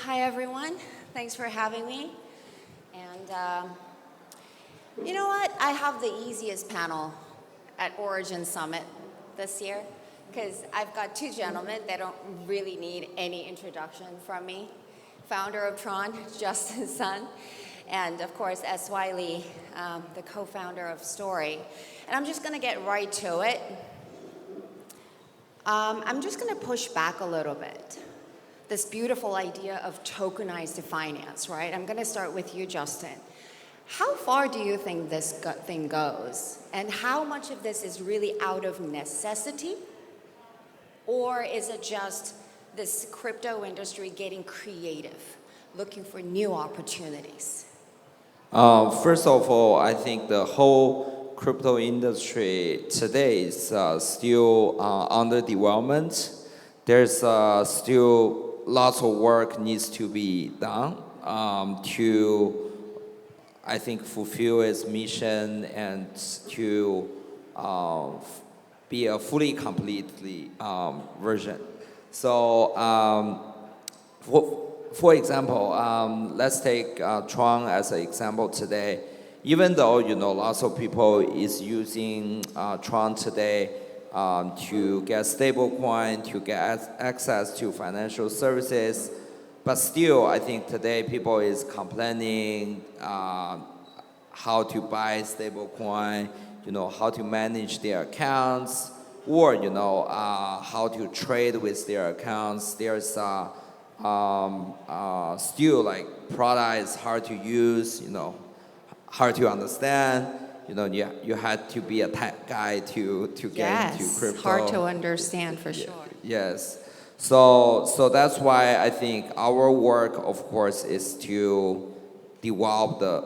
Hi, everyone. Thanks for having me. And you know what? I have the easiest panel at Origin Summit this year because I've got two gentlemen that don't really need any introduction from me. Founder of TRON, Justin Sun, and of course, S. Wiley, the co-founder of Story. And I'm just going to get right to it. I'm just going to push back a little bit. This beautiful idea of tokenized finance, right? I'm going to start with you, Justin. How far do you think this thing goes? And how much of this is really out of necessity? Or is it just this crypto industry getting creative, looking for new opportunities? First of all, I think the whole crypto industry today is still under development. There's still lots of work needs to be done to, I think, fulfill its mission and to be a fully completely version. So, for example, let's take TRON as an example today. Even though lots of people is using TRON today to get stablecoin, to get access to financial services, but still, I think today people is complaining how to buy stablecoin, how to manage their accounts, or how to trade with their accounts. There's still like product is hard to use, hard to understand. You had to be a tech guy to get into crypto. Yes, hard to understand for sure. Yes. So that's why I think our work, of course, is to develop the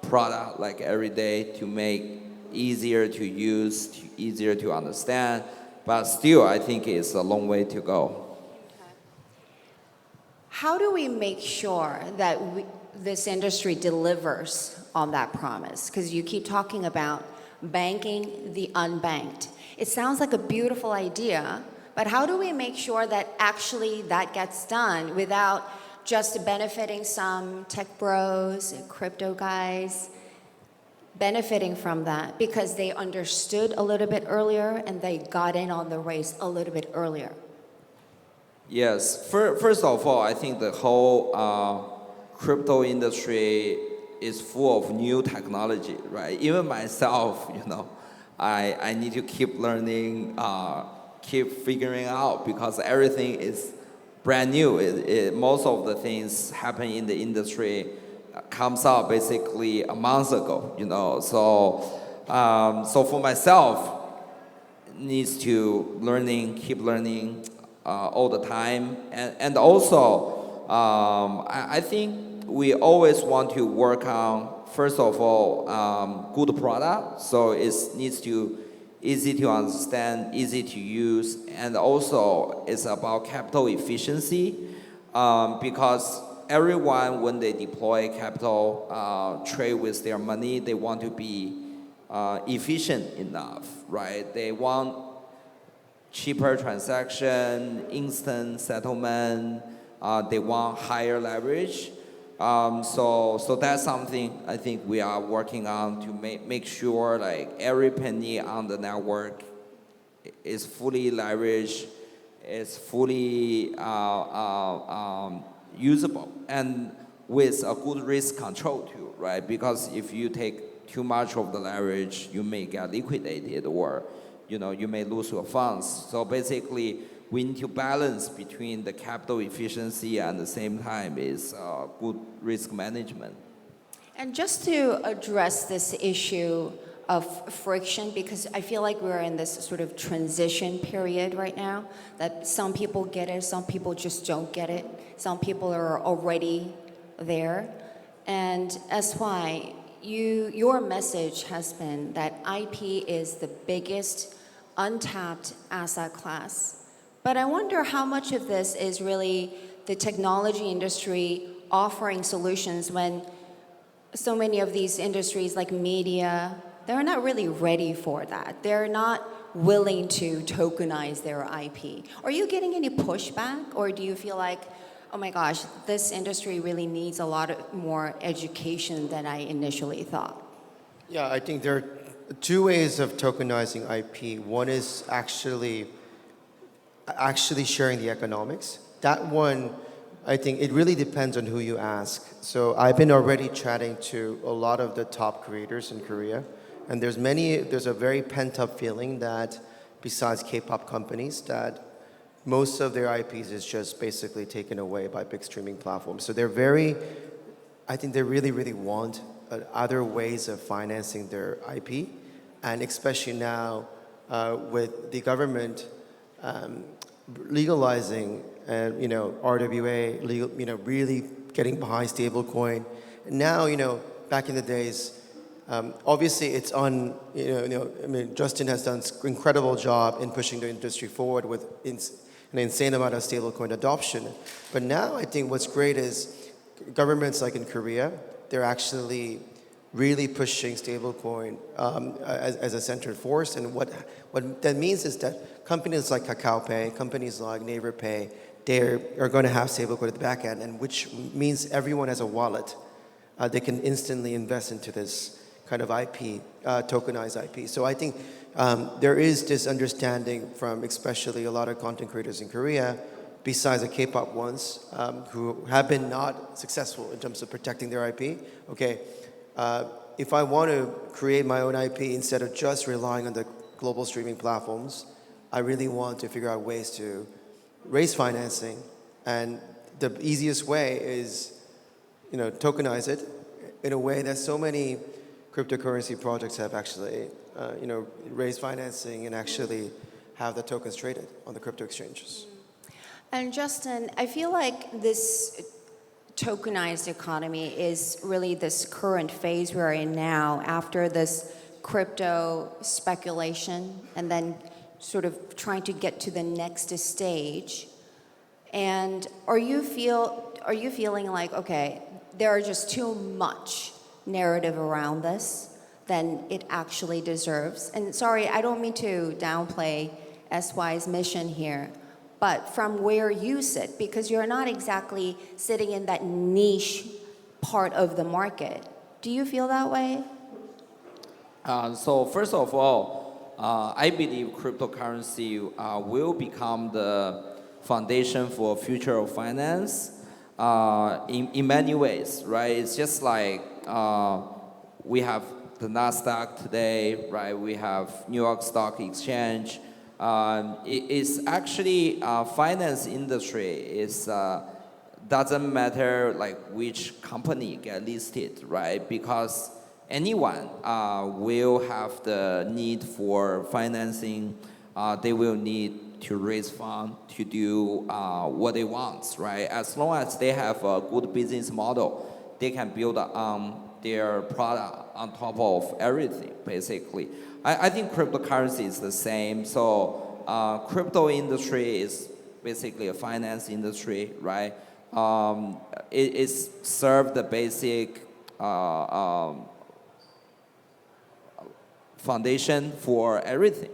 product like every day to make easier to use, easier to understand. But still, I think it's a long way to go. How do we make sure that this industry delivers on that promise? Because you keep talking about banking the unbanked. It sounds like a beautiful idea, but how do we make sure that actually that gets done without just benefiting some tech bros, crypto guys, benefiting from that because they understood a little bit earlier and they got in on the race a little bit earlier? Yes. First of all, I think the whole crypto industry is full of new technology, right? Even myself, I need to keep learning, keep figuring out because everything is brand new. Most of the things happen in the industry comes out basically a month ago, So for myself, needs to keep learning all the time, and also I think we always want to work on, first of all, good product. So it needs to easy to understand, easy to use, and also it's about capital efficiency because everyone, when they deploy capital, trade with their money, they want to be efficient enough, right? They want cheaper transaction, instant settlement. They want higher leverage. So that's something I think we are working on to make sure like every penny on the network is fully leveraged, is fully usable, and with a good risk control too, right? Because if you take too much of the leverage, you may get liquidated or you may lose your funds. So basically, we need to balance between the capital efficiency and at the same time is good risk management. And just to address this issue of friction, because I feel like we're in this sort of transition period right now, that some people get it, some people just don't get it, some people are already there. And that's why your message has been that IP is the biggest untapped asset class. But I wonder how much of this is really the technology industry offering solutions when so many of these industries like media, they're not really ready for that. They're not willing to tokenize their IP. Are you getting any pushback, or do you feel like Oh my gosh, this industry really needs a lot more education than I initially thought. Yeah, I think there are two ways of tokenizing IP. One is actually sharing the economics. That one, I think it really depends on who you ask. So I've been already chatting to a lot of the top creators in Korea, and there's a very pent-up feeling that besides K-pop companies, that most of their IPs is just basically taken away by big streaming platforms. So I think they really, really want other ways of financing their IP, and especially now with the government legalizing and RWA, really getting behind stablecoin. Now, back in the days, obviously it's on, I mean, Justin has done an incredible job in pushing the industry forward with an insane amount of stablecoin adoption. But now I think what's great is governments like in Korea, they're actually really pushing stablecoin as a central force. And what that means is that companies like Kakao Pay, companies like Naver Pay, they are going to have stablecoin at the back end, and which means everyone has a wallet. They can instantly invest into this kind of IP, tokenized IP. So I think there is this understanding from especially a lot of content creators in Korea, besides the K-pop ones, who have been not successful in terms of protecting their IP. Okay, if I want to create my own IP instead of just relying on the global streaming platforms, I really want to figure out ways to raise financing, and the easiest way is, tokenize it in a way that so many cryptocurrency projects have actually, raised financing and actually have the tokens traded on the crypto exchanges. And Justin, I feel like this tokenized economy is really this current phase we're in now after this crypto speculation and then sort of trying to get to the next stage. And are you feeling like, okay, there are just too much narrative around this than it actually deserves? And sorry, I don't mean to downplay SY's mission here, but from where you sit, because you're not exactly sitting in that niche part of the market, do you feel that way? So first of all, I believe cryptocurrency will become the foundation for future of finance in many ways, right? It's just like we have the Nasdaq today, right? We have New York Stock Exchange. It's actually finance industry is doesn't matter like which company get listed, right? Because anyone will have the need for financing. They will need to raise funds to do what they want, right? As long as they have a good business model, they can build their product on top of everything, basically. I think cryptocurrency is the same. So crypto industry is basically a finance industry, right? It's served the basic foundation for everything.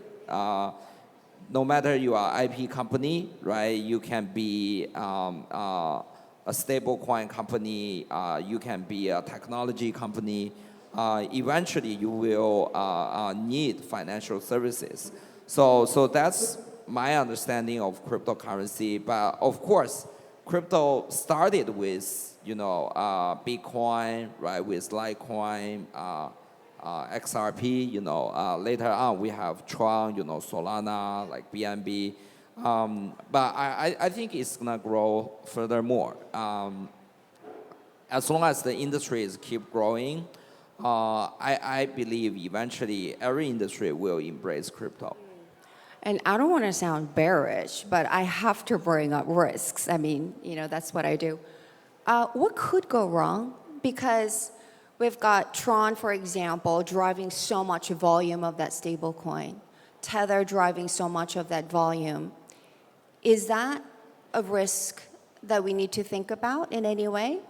No matter you are IP company, right? You can be a stablecoin company. You can be a technology company. Eventually, you will need financial services. So that's my understanding of cryptocurrency. But of course, crypto started with Bitcoin, right? With Litecoin. XRP, later on we have TRON, Solana, like BNB. But I think it's gonna grow furthermore. As long as the industries keep growing, I believe eventually every industry will embrace crypto. And I don't want to sound bearish, but I have to bring up risks. I mean, that's what I do. What could go wrong? Because we've got TRON, for example, driving so much volume of that stable coin. Tether driving so much of that volume. Is that a risk that we need to think about in any way?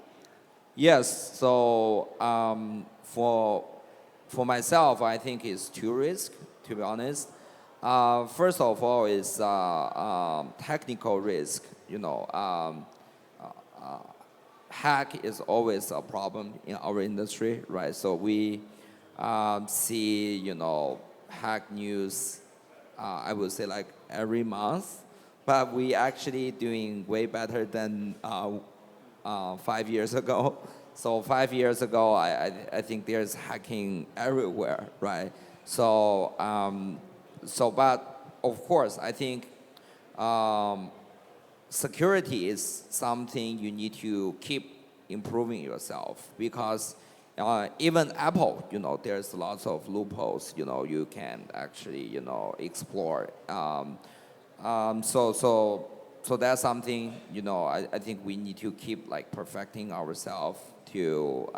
Yes. So for myself, I think it's two risks, to be honest. First of all is technical risk. hack is always a problem in our industry, right? So we see, hack news, I would say like every month, but we actually doing way better than 5 years ago. So 5 years ago, I think there's hacking everywhere, right? So, but of course, I think security is something you need to keep improving yourself because even Apple, there's lots of loopholes, you can actually, explore. So that's something, I think we need to keep like perfecting ourselves to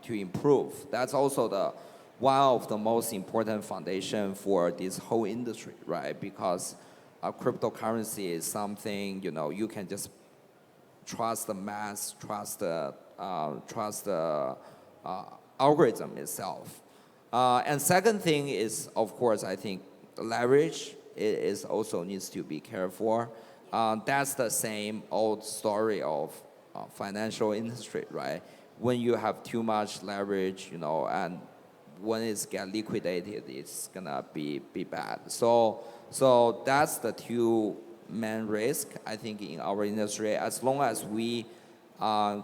improve. That's also one of the most important foundation for this whole industry, right? Because cryptocurrency is something, you can just trust the math, trust the algorithm itself. And second thing is, of course, I think leverage is also needs to be careful. That's the same old story of financial industry, right? When you have too much leverage, and when it's get liquidated, it's gonna be bad. So that's the two main risk I think in our industry. As long as we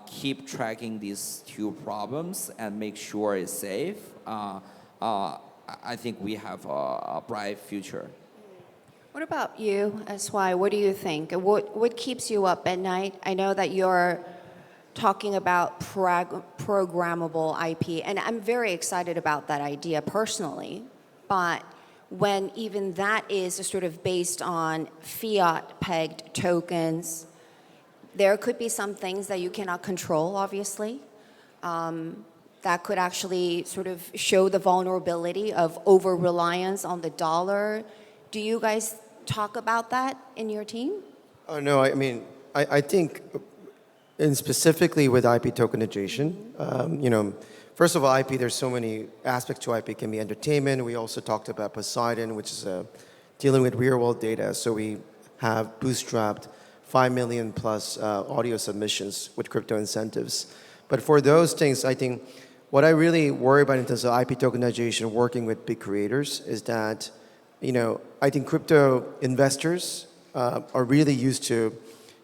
keep tracking these two problems and make sure it's safe, I think we have a bright future. What about you, SY? What do you think? What keeps you up at night? I know that you're talking about programmable IP, and I'm very excited about that idea personally, but when even that is sort of based on fiat-pegged tokens, there could be some things that you cannot control, obviously, that could actually sort of show the vulnerability of over-reliance on the dollar. Do you guys talk about that in your team? Oh, no, I mean, I think, and specifically with IP tokenization, first of all, IP, there's so many aspects to IP. It can be entertainment. We also talked about Poseidon, which is dealing with real-world data. So we have bootstrapped 5 million plus audio submissions with crypto incentives. But for those things, I think what I really worry about in terms of IP tokenization working with big creators is that, I think crypto investors are really used to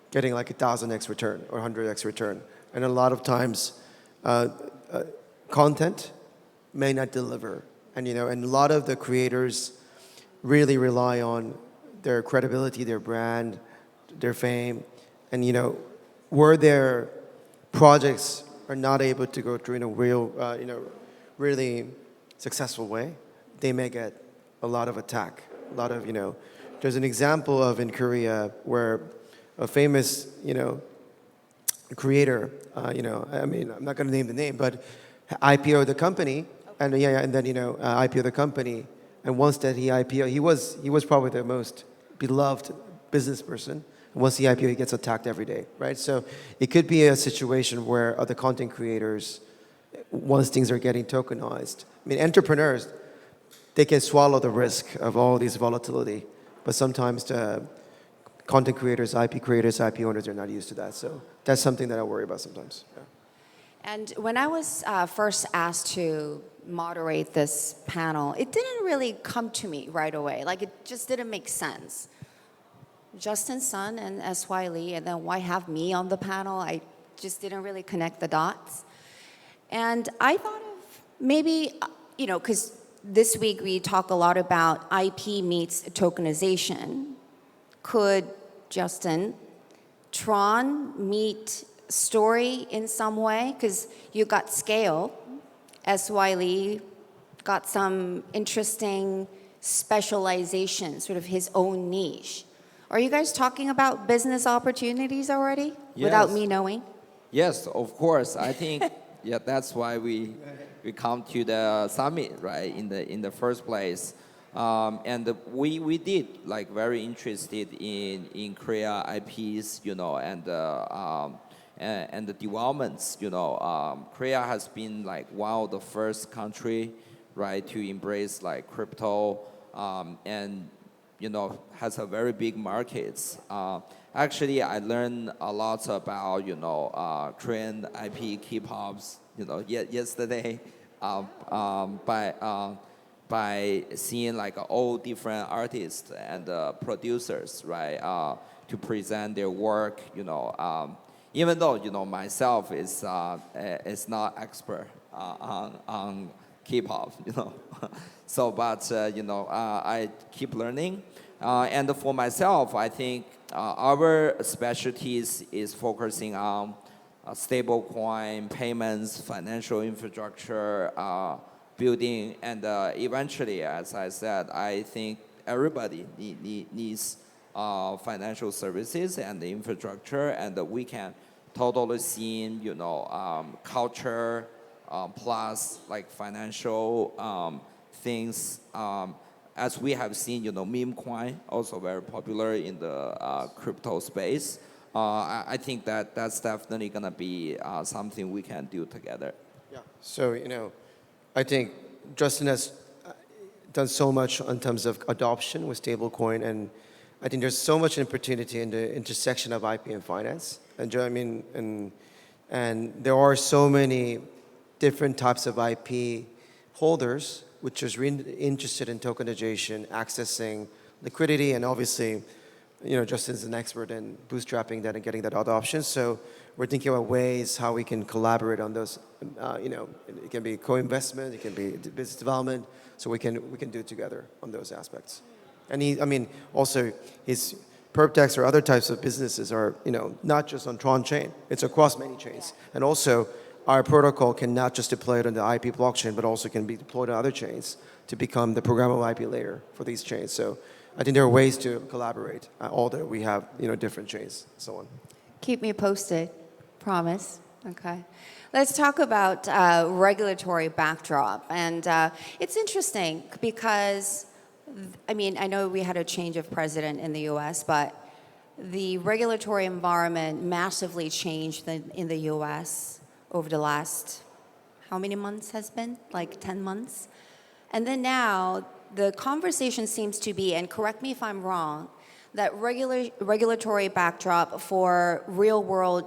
getting like 1,000x return or 100x return. And a lot of times, content may not deliver. And, and a lot of the creators really rely on their credibility, their brand, their fame. And, where their projects are not able to go through in a real, really successful way, they may get a lot of attack. A lot of, there's an example of in Korea where a famous, creator, I'm not going to name the name, but IPO the company, and and then IPO the company, and once that he IPO, he was probably the most beloved business person. And once he IPO, he gets attacked every day, right? So it could be a situation where other content creators, once things are getting tokenized, I mean, entrepreneurs, they can swallow the risk of all this volatility, but sometimes the content creators, IP owners are not used to that. So that's something that I worry about sometimes. Yeah. And when I was first asked to moderate this panel, it didn't really come to me right away. Like, it just didn't make sense. Justin Sun and S.Y. Lee, and then why have me on the panel? I just didn't really connect the dots. And I thought of maybe, because this week we talk a lot about IP meets tokenization. Could, Justin, TRON meet story in some way? Because you got scale. S.Y. Lee got some interesting specialization, sort of his own niche. Are you guys talking about business opportunities already? Yes. Without me knowing? Yes, of course. I think that's why we come to the summit, right? In the first place, and we did like very interested in Korea IPs, and the developments. Korea has been like one of the first country, right, to embrace like crypto, and has a very big markets. actually I learned a lot about Korean IP K-pops yesterday by seeing like all different artists and producers, right, to present their work. Even though myself is not expert on K-pop, so but I keep learning, and for myself, I think our specialties is focusing on stablecoin payments, financial infrastructure, building, and eventually, as I said, I think everybody needs financial services and the infrastructure, and we can totally see, culture plus like financial things. As we have seen, meme coin also very popular in the crypto space. I think that's definitely gonna be something we can do together. Yeah. So, I think Justin has done so much in terms of adoption with stablecoin, and I think there's so much opportunity in the intersection of IP and finance. And I mean, and there are so many different types of IP holders which is really interested in tokenization, accessing liquidity, and obviously, Justin's an expert in bootstrapping that and getting that adoption. So we're thinking about ways how we can collaborate on those. It can be co-investment, it can be business development. So we can do it together on those aspects. And also his PerpTex or other types of businesses are, not just on TRON chain. It's across many chains. And also, our protocol can not just deploy it on the IP blockchain, but also can be deployed on other chains to become the programmable IP layer for these chains. So I think there are ways to collaborate, although we have, different chains and so on. Keep me posted, promise. Okay. Let's talk about regulatory backdrop. And it's interesting because, I know we had a change of president in the US, but the regulatory environment massively changed in the US over the last, how many months has been? Like 10 months? And then now, the conversation seems to be, and correct me if I'm wrong, that regulatory backdrop for real-world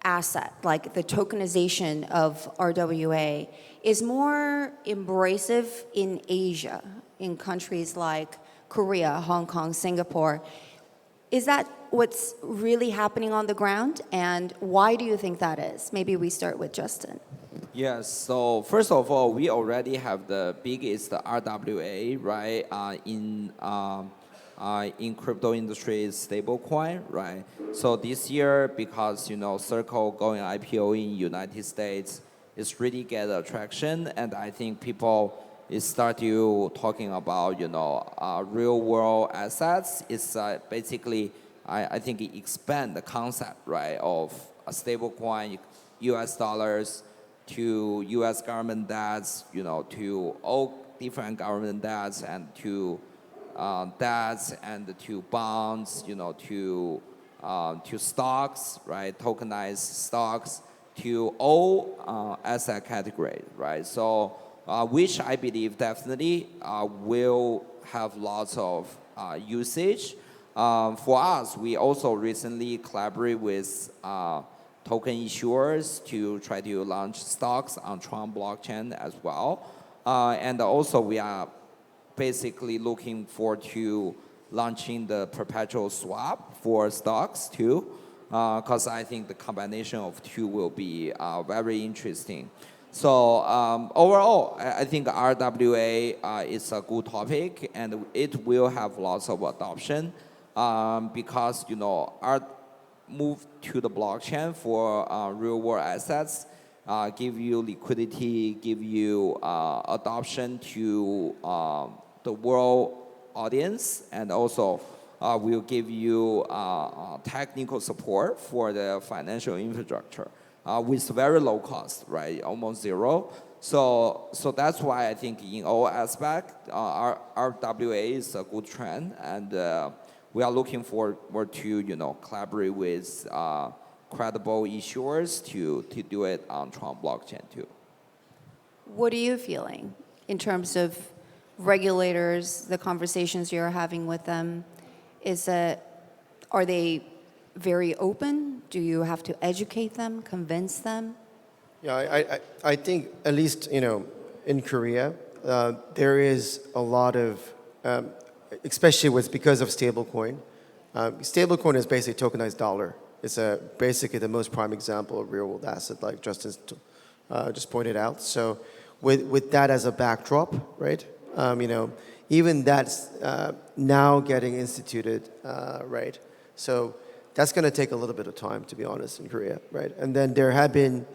asset, like the tokenization of RWA, is more embracive in Asia, in countries like Korea, Hong Kong, Singapore. Is that what's really happening on the ground? And why do you think that is? Maybe we start with Justin. Yes, so first of all, we already have the biggest RWA, right, in crypto industry is stablecoin, right? So this year, because, Circle going IPO in United States, it's really get attraction, and I think people is start to talking about, real world assets. It's basically, I think it expand the concept, right, of a stable coin, US dollars, to US government debts, to all different government debts, and to debts, and to bonds, to stocks, right, tokenized stocks, to all asset categories, right? So which I believe definitely will have lots of usage. For us, we also recently collaborate with token issuers to try to launch stocks on TRON blockchain as well. And also we are basically looking forward to launching the perpetual swap for stocks too, because I think the combination of two will be very interesting. So overall, I think RWA is a good topic, and it will have lots of adoption because our move to the blockchain for real-world assets give you liquidity, give you adoption to the world audience, and also will give you technical support for the financial infrastructure. With very low cost, right, almost zero. So that's why I think in all aspects, our RWA is a good trend, and we are looking forward to collaborate with credible issuers to do it on TRON blockchain too. What are you feeling in terms of regulators, the conversations you're having with them? Are they very open? Do you have to educate them, convince them? Yeah, I think at least, in Korea, there is a lot of, especially because of stablecoin. Stablecoin is basically tokenized dollar. It's basically the most prime example of real world asset, like Justin just pointed out. So with that as a backdrop, right? Even that's now getting instituted, right? So that's going to take a little bit of time, to be honest, in Korea, right? And then there have been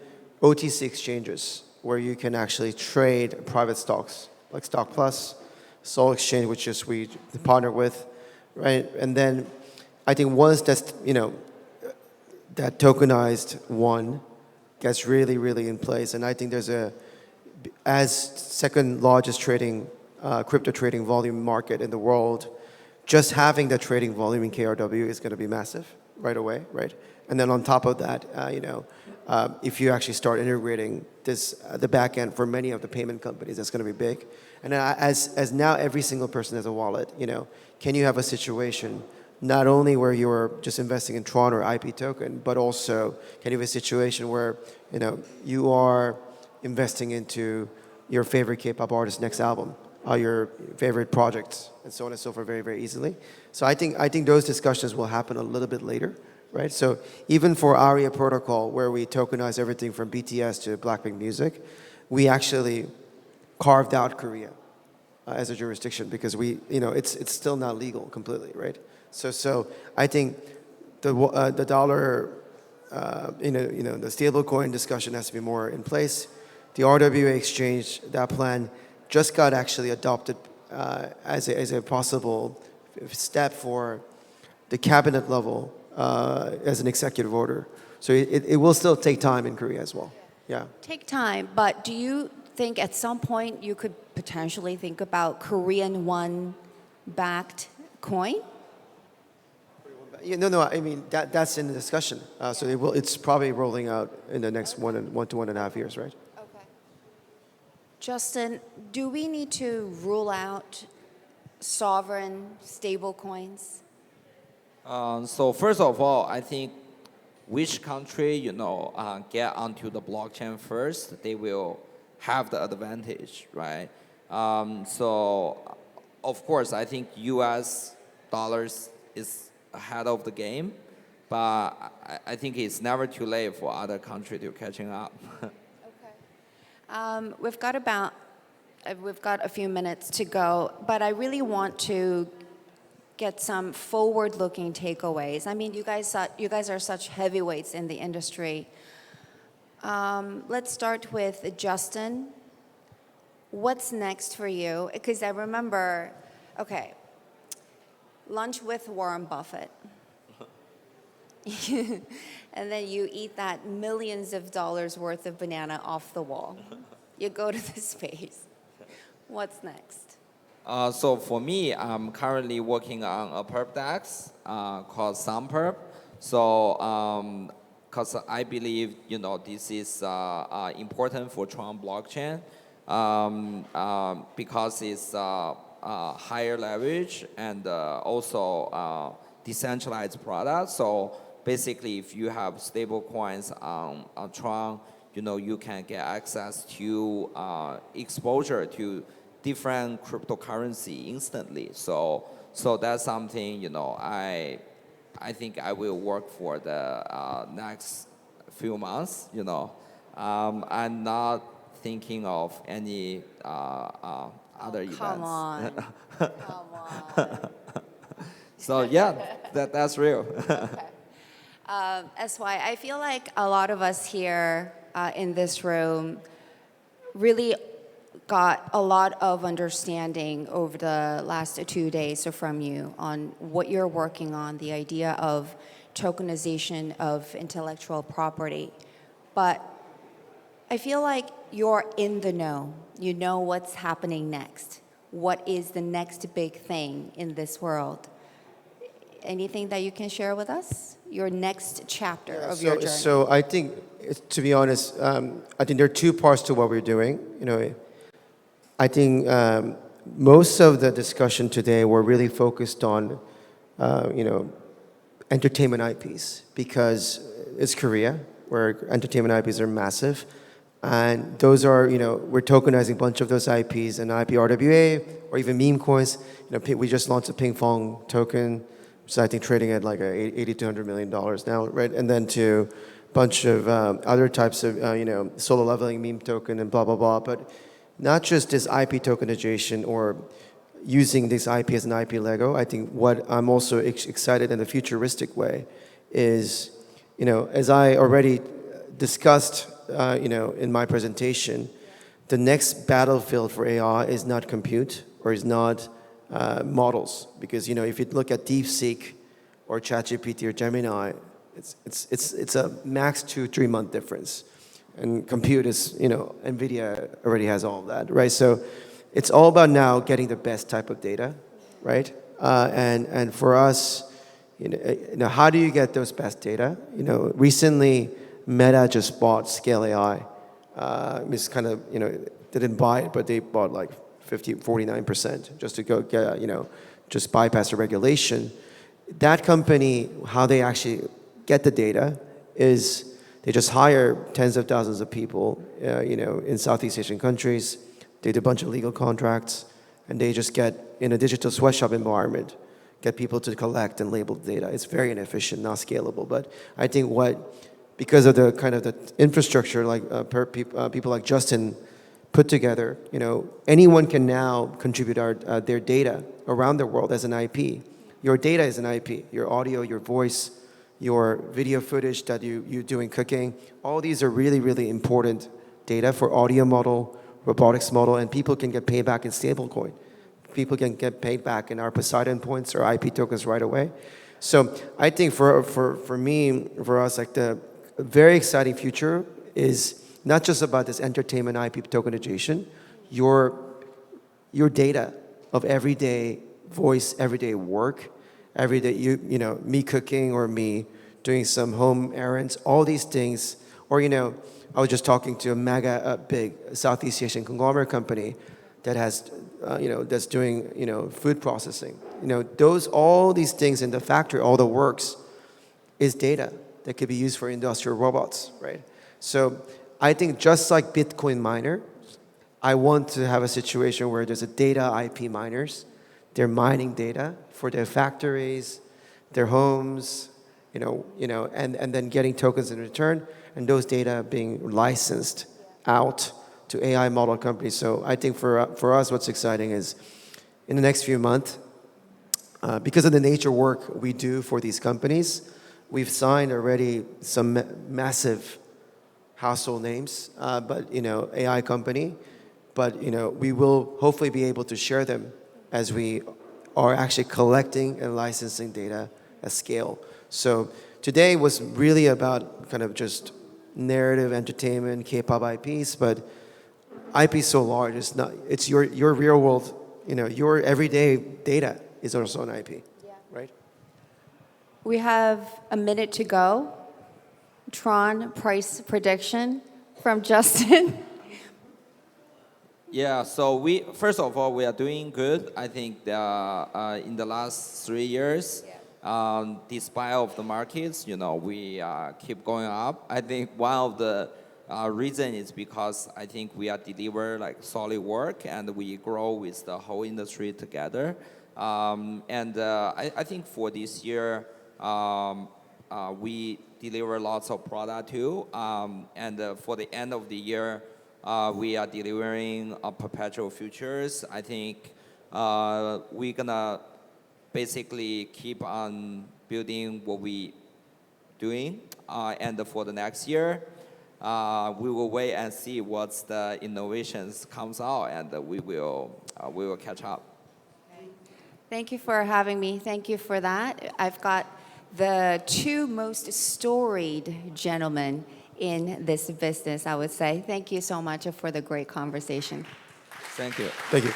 OTC exchanges where you can actually trade private stocks, like Stock Plus, Seoul Exchange, which is we partner with, right? And then I think once that's, that tokenized one gets really, really in place, and I think as second largest crypto trading volume market in the world, just having the trading volume in KRW is going to be massive right away, right? And then on top of that, if you actually start integrating the back end for many of the payment companies, that's going to be big. And as now every single person has a wallet, can you have a situation not only where you're just investing in TRON or IP token, but also can you have a situation where you are investing into your favorite K-pop artist's next album, your favorite projects, and so on and so forth, very, very easily. So I think those discussions will happen a little bit later, right? So even for ARIA protocol, where we tokenize everything from BTS to Blackpink music, we actually carved out Korea as a jurisdiction because it's still not legal completely, right? So I think the dollar, the stablecoin discussion has to be more in place. The RWA exchange, that plan just got actually adopted as a possible step for the cabinet level as an executive order. So it will still take time in Korea as well. Yeah. Take time, but do you think at some point you could potentially think about Korean won-backed coin? Yeah, no. I mean that's in the discussion. So it's probably rolling out in the next 1 to 1.5 years, right? Okay. Justin, do we need to rule out sovereign stable coins? So first of all, I think which country get onto the blockchain first, they will have the advantage, right? So of course, I think U.S. dollars is ahead of the game, but I think it's never too late for other countries to catching up. Okay. We've got a few minutes to go, but I really want to get some forward-looking takeaways. I mean, you guys are such heavyweights in the industry. Let's start with Justin. What's next for you? Because I remember, okay, lunch with Warren Buffett. And then you eat that millions of dollars worth of banana off the wall. You go to the space. What's next? So for me, I'm currently working on a perp DEX called SunPerp. So because I believe this is important for TRON blockchain because it's higher leverage and also decentralized product. So basically, if you have stable coins on TRON, you can get access to exposure to different cryptocurrency instantly. So that's something I think I will work for the next few months. I'm not thinking of any other events. Come on. Come on. So yeah, that's real. Okay. That's why I feel like a lot of us here in this room really got a lot of understanding over the last 2 days from you on what you're working on, the idea of tokenization of intellectual property. But I feel like you're in the know. You know what's happening next. What is the next big thing in this world? Anything that you can share with us? Your next chapter of your journey. So I think, to be honest, I think there are two parts to what we're doing. I think most of the discussion today were really focused on, entertainment IPs because it's Korea, where entertainment IPs are massive. And those are, we're tokenizing a bunch of those IPs and IP RWA or even meme coins. We just launched a Ping Pong token, which is, I think, trading at like $80 to $100 million now, right? And then to a bunch of other types of, solo leveling meme token and blah, blah, blah. But not just this IP tokenization or using this IP as an IP Lego. I think what I'm also excited in a futuristic way is, as I already discussed, in my presentation, the next battlefield for AI is not compute or is not models. Because, if you look at DeepSeek or ChatGPT or Gemini, it's a max 2-3 month difference. And compute is, NVIDIA already has all of that, right? So it's all about now getting the best type of data, right? And for us, how do you get those best data? Recently, Meta just bought Scale AI. It's kind of, they didn't buy it, but they bought like 49% just to go get, just bypass the regulation. That company, how they actually get the data is they just hire tens of thousands of people, in Southeast Asian countries. They do a bunch of legal contracts, and they just get, in a digital sweatshop environment, get people to collect and label data. It's very inefficient, not scalable. But I think because of the kind of the infrastructure, like people like Justin put together, anyone can now contribute their data around the world as an IP. Your data is an IP. Your audio, your voice, your video footage that you doing cooking. All these are really, really important data for audio model, robotics model, and people can get paid back in stablecoin. People can get paid back in our Poseidon points or IP tokens right away. So I think for me, for us, like the very exciting future is not just about this entertainment IP tokenization, your data of everyday voice, everyday work, everyday me cooking or me doing some home errands, all these things. Or I was just talking to a mega big Southeast Asian conglomerate company that has that's doing food processing. All these things in the factory, all the works is data that could be used for industrial robots, right? So I think just like Bitcoin miner, I want to have a situation where there's a data IP miners. They're mining data for their factories, their homes, and then getting tokens in return, and those data being licensed out to AI model companies. So I think for us, what's exciting is in the next few months, because of the nature work we do for these companies, we've signed already some massive household names, but AI company. But we will hopefully be able to share them as we are actually collecting and licensing data at scale. So today was really about kind of just narrative entertainment, K-pop IPs, but IP is so large. It's your real world. Your everyday data is also an IP, right? We have a minute to go. TRON price prediction from Justin. Yeah, so first of all, we are doing good. I think in the last 3 years, despite of the markets, we keep going up. I think one of the reason is because I think we are deliver like solid work and we grow with the whole industry together. I think for this year, we deliver lots of product too. For the end of the year, we are delivering perpetual futures. I think we're gonna basically keep on building what we doing. And for the next year, we will wait and see what's the innovations comes out, and we will catch up. Thank you for having me. Thank you for that. I've got the two most storied gentlemen in this business, I would say. Thank you so much for the great conversation. Thank you. Thank you.